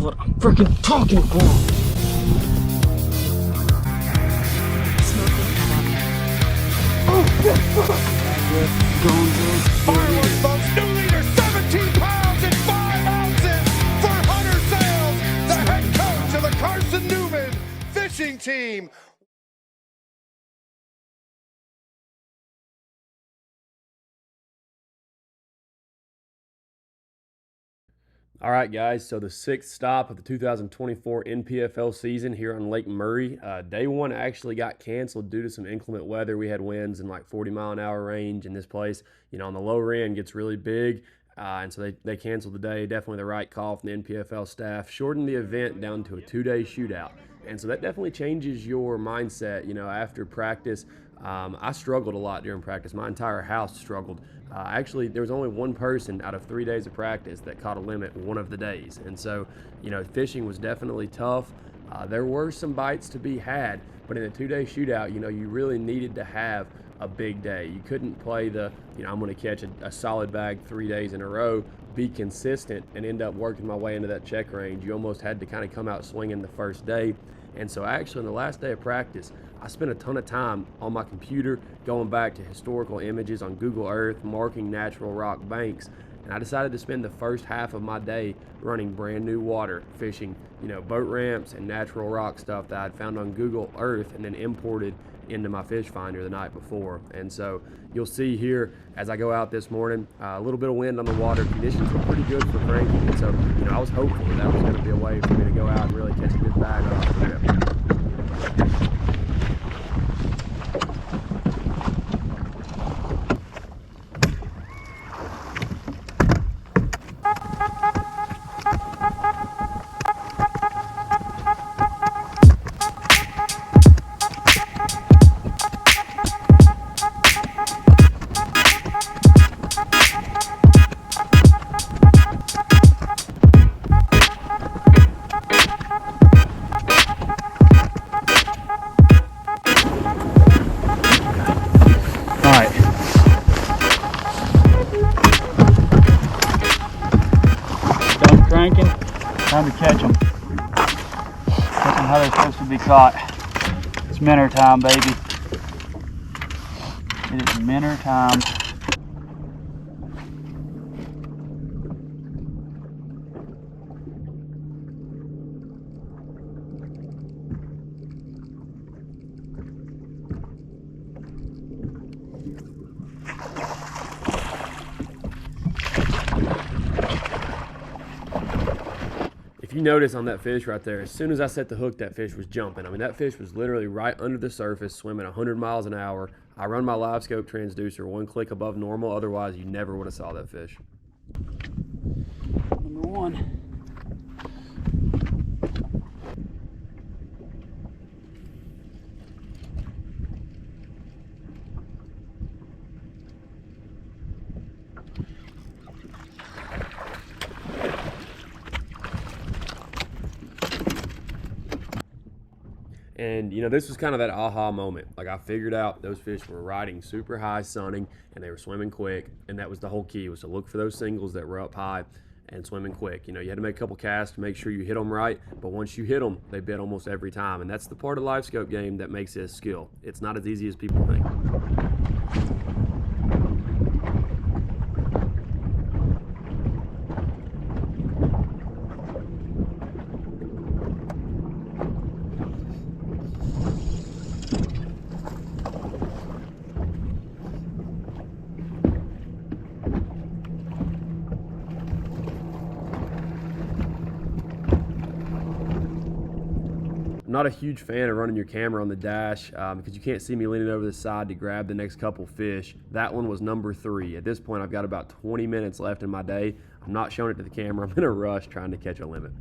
what I'm freaking talking about. Fireworks, folks. New leader, 17 pounds and 5 ounces for Hunter Sales, the head coach of the Carson Newman fishing team. All right, guys, so the sixth stop of the 2024 NPFL season here on Lake Murray. Day one actually got canceled due to some inclement weather. We had winds in like 40-mile-an-hour range in this place. You know, on the lower end gets really big, and so they canceled the day. Definitely the right call from the NPFL staff. Shortened the event down to a 2-day shootout. And so that definitely changes your mindset, you know, after practice. I struggled a lot during practice. My entire house struggled. Actually, there was only one person out of 3 days of practice that caught a limit one of the days. And so, you know, fishing was definitely tough. There were some bites to be had, but in a 2-day shootout, you know, you really needed to have a big day. You couldn't play the, you know, I'm going to catch a solid bag 3 days in a row, be consistent, and end up working my way into that check range. You almost had to kind of come out swinging the first day. And so actually on the last day of practice, I spent a ton of time on my computer going back to historical images on Google Earth, marking natural rock banks. And I decided to spend the first half of my day running brand new water, fishing, you know, boat ramps and natural rock stuff that I'd found on Google Earth and then imported into my fish finder the night before. And so you'll see here as I go out this morning, a little bit of wind on the water. Conditions were pretty good for cranking. And so, you know, I was hopeful that was going to be a way for me to go out and really catch a good bag off the rip. Cranking, time to catch them. Catch them how they're supposed to be caught. It's minnow time, baby. It is minnow time. If you notice on that fish right there, as soon as I set the hook, that fish was jumping. I mean, that fish was literally right under the surface, swimming 100 miles an hour. I run my live scope transducer 1 click above normal, otherwise you never would have saw that fish. Number one. And, you know, this was kind of that aha moment. Like, I figured out those fish were riding super high sunning and they were swimming quick. And that was the whole key, was to look for those singles that were up high and swimming quick. You know, you had to make a couple casts to make sure you hit them right. But once you hit them, they bit almost every time. And that's the part of the live scope game that makes it a skill. It's not as easy as people think. I'm not a huge fan of running your camera on the dash because you can't see me leaning over the side to grab the next couple fish. That one was number 3. At this point, I've got about 20 minutes left in my day. I'm not showing it to the camera. I'm in a rush trying to catch a limit.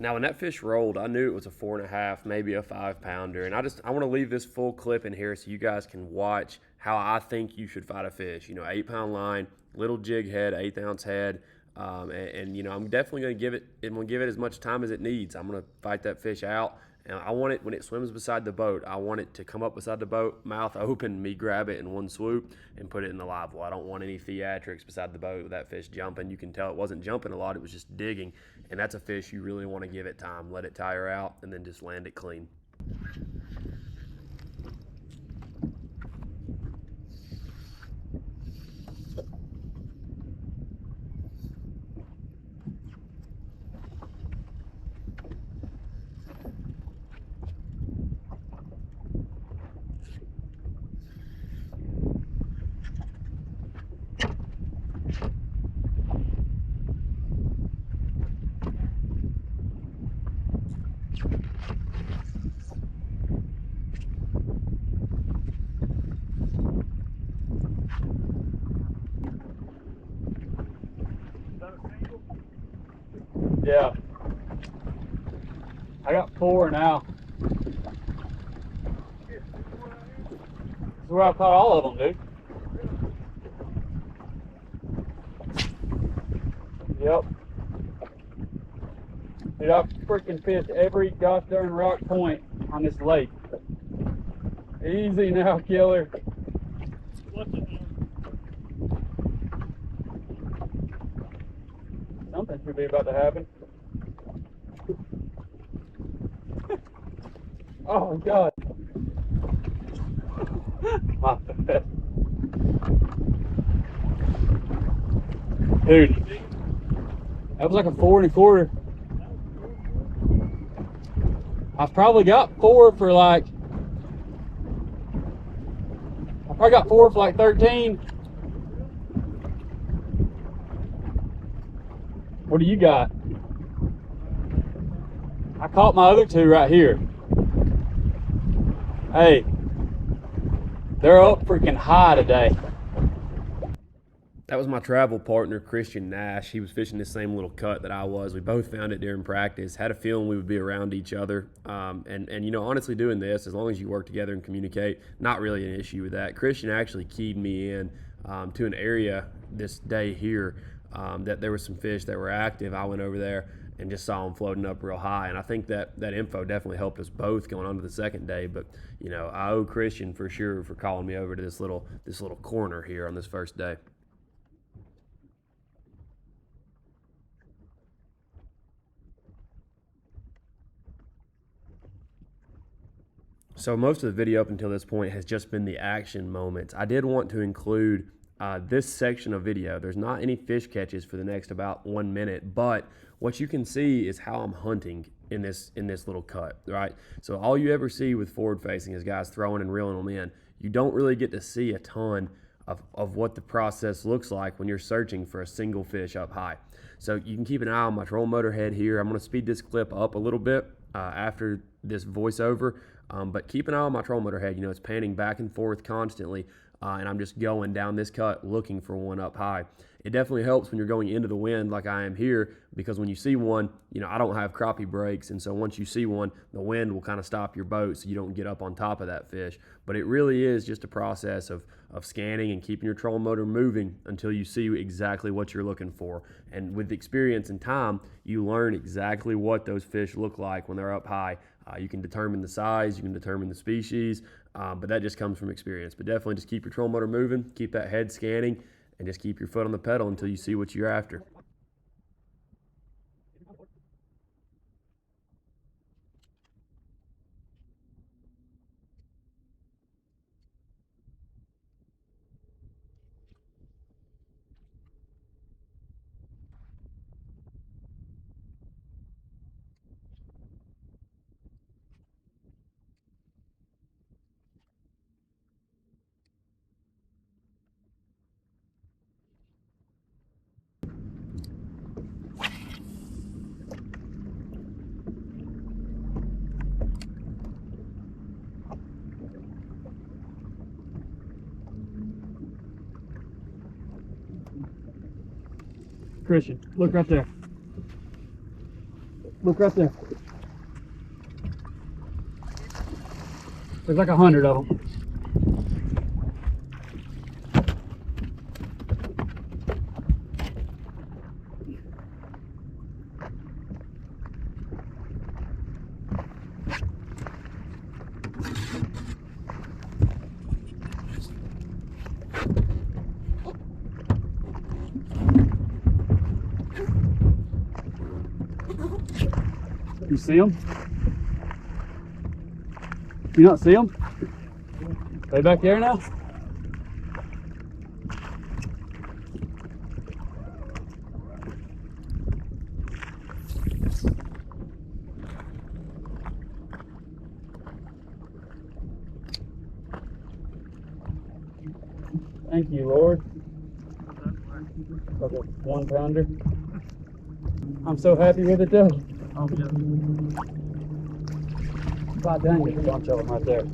Now, when that fish rolled, I knew it was a 4.5, maybe a 5-pounder. And I want to leave this full clip in here so you guys can watch how I think you should fight a fish. You know, 8-pound line, little jig head, 1/8 ounce head. And you know, I'm definitely going to give it as much time as it needs. I'm going to fight that fish out. And I want it, when it swims beside the boat, I want it to come up beside the boat, mouth open, me grab it in one swoop and put it in the live well. I don't want any theatrics beside the boat with that fish jumping. You can tell it wasn't jumping a lot, it was just digging. And that's a fish you really want to give it time. Let it tire out and then just land it clean. Yeah. I got 4 now. This is where I caught all of them, dude. Yep. Dude, I've freaking fished every gosh darn rock point on this lake. Easy now, killer. Something should be about to happen. Oh God. My bad. Dude, that was like a 4 1/4. I've probably got 4 for like, I probably got 4 for like 13. What do you got? I caught my other 2 right here. Hey, they're up freaking high today. That was my travel partner, Christian Nash. He was fishing the same little cut that I was. We both found it during practice, had a feeling we would be around each other. And you know, honestly, doing this, as long as you work together and communicate, not really an issue with that. Christian actually keyed me in to an area this day here that there were some fish that were active. I went over there and just saw them floating up real high. And I think that info definitely helped us both going on to the second day. But, you know, I owe Christian for sure for calling me over to this little corner here on this first day. So most of the video up until this point has just been the action moments. I did want to include this section of video. There's not any fish catches for the next about 1 minute, but what you can see is how I'm hunting in this little cut, right? So all you ever see with forward facing is guys throwing and reeling them in. You don't really get to see a ton of what the process looks like when you're searching for a single fish up high. So you can keep an eye on my trolling motor head here. I'm going to speed this clip up a little bit after this voiceover, but keep an eye on my trolling motor head. You know, it's panning back and forth constantly, and I'm just going down this cut looking for one up high. It definitely helps when you're going into the wind like I am here, because when you see one, you know, I don't have crappie brakes, and so once you see one, the wind will kind of stop your boat so you don't get up on top of that fish. But it really is just a process of scanning and keeping your trolling motor moving until you see exactly what you're looking for. And with experience and time, you learn exactly what those fish look like when they're up high. You can determine the size, you can determine the species, but that just comes from experience. But definitely just keep your trolling motor moving, keep that head scanning, and just keep your foot on the pedal until you see what you're after. Christian, look right there. Look right there. There's like 100 of them. You see them? You not see them? They back there now? Thank you, Lord. Like a 1 pounder. I'm so happy with it though. Oh, yeah. God dang, there's a bunch of them right there.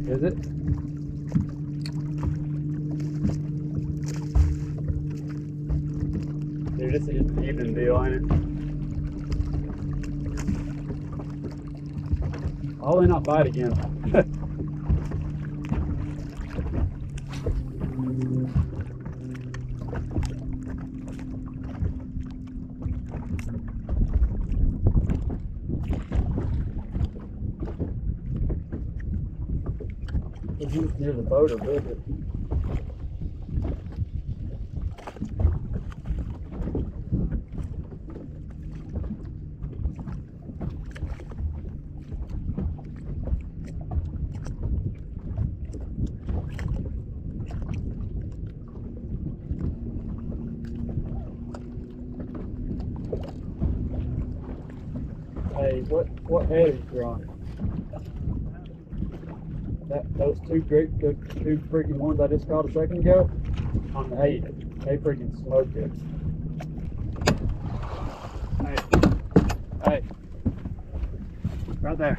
Is it? Dude, this is an even deal, ain't it? Oh, they not bite again. Is he near the boat or with it? Hey, what head is you on? Those two freaking ones I just caught a second ago on the 8, they freaking smoked it. Hey, right there.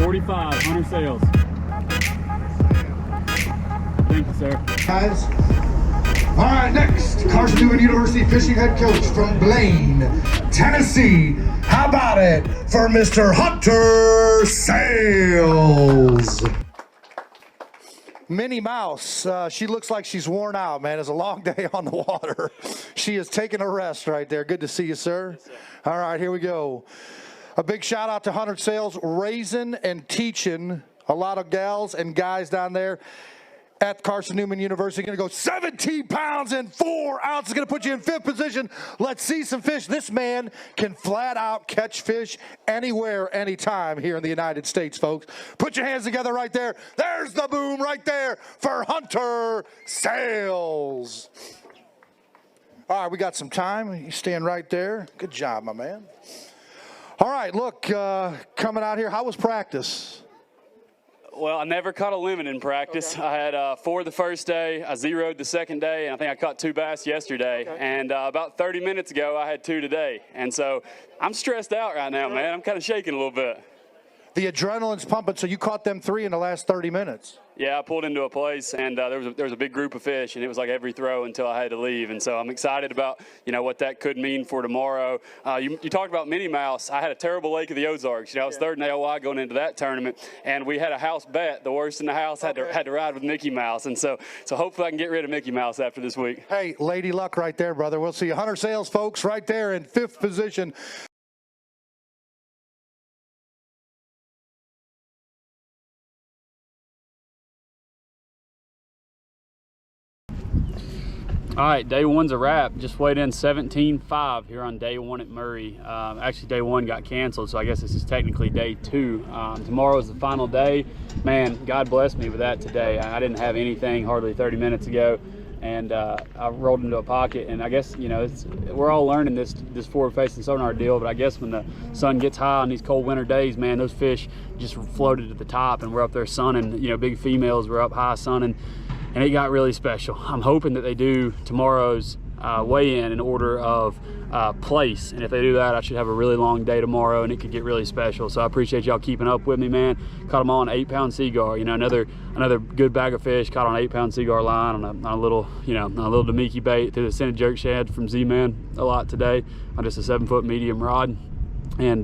$45 sales. Thank you, sir. Guys. All right, next, Carson Newman University fishing head coach from Blaine, Tennessee. How about it for Mr. Hunter Sales? Minnie Mouse, she looks like she's worn out, man. It's a long day on the water. She is taking a rest right there. Good to see you, sir. Yes, sir. All right, here we go. A big shout out to Hunter Sales, raising and teaching a lot of gals and guys down there at Carson Newman University. Going to go 17 pounds and 4 ounces. Going to put you in 5th position. Let's see some fish. This man can flat out catch fish anywhere, anytime here in the United States, folks. Put your hands together right there. There's the boom right there for Hunter Sales. All right, we got some time. You stand right there. Good job, my man. All right, look, coming out here, how was practice? Well, I never caught a limit in practice. Okay. I had 4 the first day, I zeroed the second day, and I think I caught 2 bass yesterday. Okay. And about 30 minutes ago, I had 2 today. And so I'm stressed out right now, man. I'm kind of shaking a little bit. The adrenaline's pumping, so you caught them 3 in the last 30 minutes. Yeah, I pulled into a place, and there was a big group of fish, and it was like every throw until I had to leave. And so I'm excited about, what that could mean for tomorrow. You talked about Minnie Mouse. I had a terrible Lake of the Ozarks. I was 3rd in AOY going into that tournament, and we had a house bet. The worst in the house had to ride with Mickey Mouse. And so hopefully I can get rid of Mickey Mouse after this week. Hey, lady luck right there, brother. We'll see you. Hunter Sales, folks, right there in 5th position. All right, day one's a wrap. Just weighed in 17.5 here on day one at Murray. Actually, day one got canceled, so I guess this is technically day two. Tomorrow is the final day. Man, God bless me with that today. I didn't have anything hardly 30 minutes ago, and I rolled into a pocket. And I guess, you know, we're all learning this forward-facing sonar deal, but I guess when the sun gets high on these cold winter days, man, those fish just floated to the top, and we're up there sunning. You know, big females were up high sunning. And it got really special. I'm hoping that they do tomorrow's weigh-in in order of place. And if they do that, I should have a really long day tomorrow, and it could get really special. So I appreciate y'all keeping up with me, man. Caught them all on 8-pound seaguar. You know, another good bag of fish. Caught on 8-pound seaguar line on a little, you know, a little Damiki bait through the scented jerk shad from Z-Man a lot today on just a 7-foot medium rod. And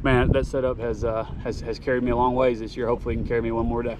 man, that setup has carried me a long ways this year. Hopefully it can carry me one more day.